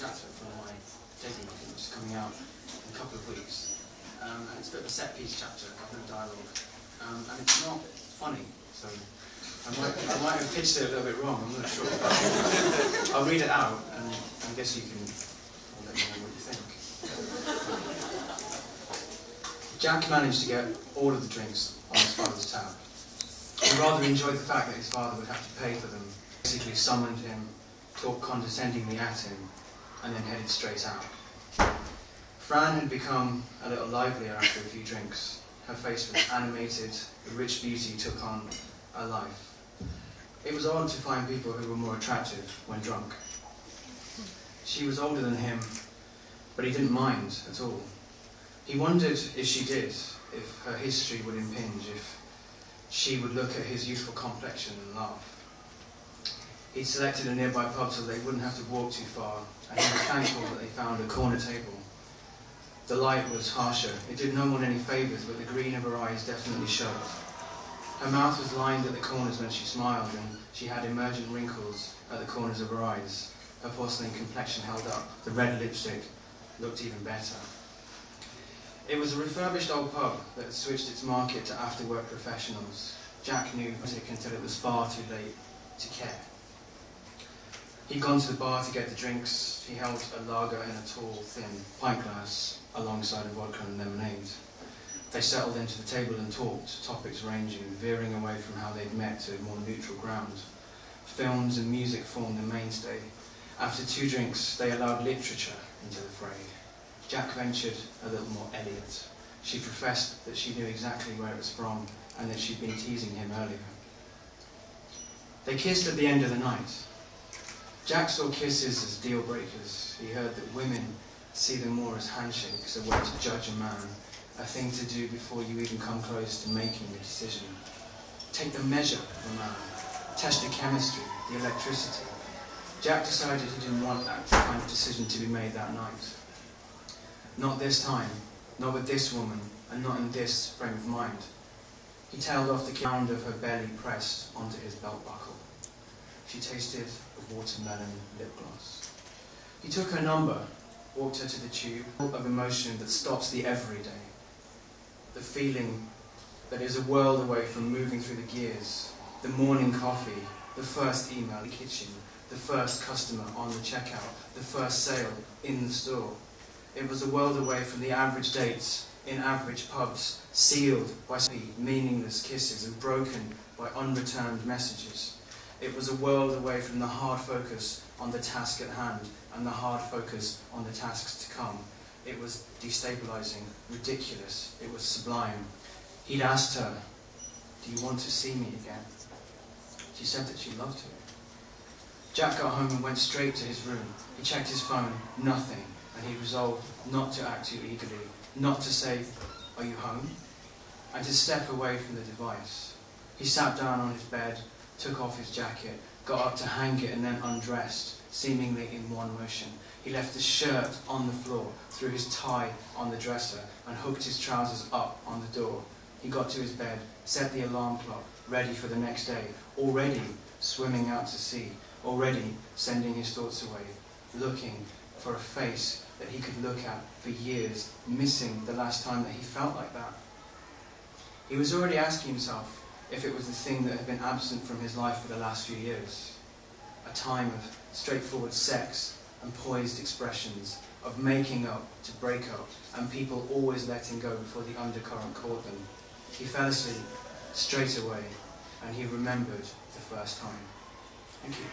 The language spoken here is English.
chapter from my debut novel, which is coming out in a couple of weeks. And it's a bit of a set-piece chapter, I've no dialogue. And it's not funny, so I might have pitched it a little bit wrong, I'm not sure. I'll read it out, and I guess you can let me know what you think. Jack managed to get all of the drinks on his father's tab. He rather enjoyed the fact that his father would have to pay for them. Basically summoned him, talked condescendingly at him, and then headed straight out. Fran had become a little livelier after a few drinks. Her face was animated, the rich beauty took on a life. It was odd to find people who were more attractive when drunk. She was older than him, but he didn't mind at all. He wondered if she did, if her history would impinge, if she would look at his youthful complexion and laugh. He'd selected a nearby pub so they wouldn't have to walk too far, and he was thankful that they found a corner table. The light was harsher. It did no one any favours, but the green of her eyes definitely showed. Her mouth was lined at the corners when she smiled, and she had emergent wrinkles at the corners of her eyes. Her porcelain complexion held up. The red lipstick looked even better. It was a refurbished old pub that had switched its market to after-work professionals. Jack knew until it was far too late to care. He'd gone to the bar to get the drinks. He held a lager in a tall, thin pint glass alongside a vodka and lemonade. They settled into the table and talked, topics ranging, veering away from how they'd met to more neutral ground. Films and music formed the mainstay. After 2 drinks, they allowed literature into the fray. Jack ventured a little more Eliot. She professed that she knew exactly where it was from and that she'd been teasing him earlier. They kissed at the end of the night. Jack saw kisses as deal breakers. He heard that women see them more as handshakes, a way to judge a man, a thing to do before you even come close to making a decision. Take the measure of a man, test the chemistry, the electricity. Jack decided he didn't want that kind of decision to be made that night. Not this time, not with this woman, and not in this frame of mind. He tailed off the sound of her belly pressed onto his belt buckle. She tasted of watermelon lip gloss. He took her number, walked her to the tube, of emotion that stops the everyday. The feeling that is a world away from moving through the gears, the morning coffee, the first email in the kitchen, the first customer on the checkout, the first sale in the store. It was a world away from the average dates in average pubs, sealed by meaningless kisses and broken by unreturned messages. It was a world away from the hard focus on the task at hand and the hard focus on the tasks to come. It was destabilizing, ridiculous, it was sublime. He'd asked her, "Do you want to see me again?" She said that she loved to. Jack got home and went straight to his room. He checked his phone, nothing, and he resolved not to act too eagerly, not to say, "Are you home?" and to step away from the device. He sat down on his bed, took off his jacket, got up to hang it and then undressed, seemingly in one motion. He left his shirt on the floor, threw his tie on the dresser, and hooked his trousers up on the door. He got to his bed, set the alarm clock, ready for the next day, already swimming out to sea, already sending his thoughts away, looking for a face that he could look at for years, missing the last time that he felt like that. He was already asking himself if it was the thing that had been absent from his life for the last few years. A time of straightforward sex and poised expressions, of making up to break up, and people always letting go before the undercurrent caught them. He fell asleep straight away, and he remembered the first time. Thank you.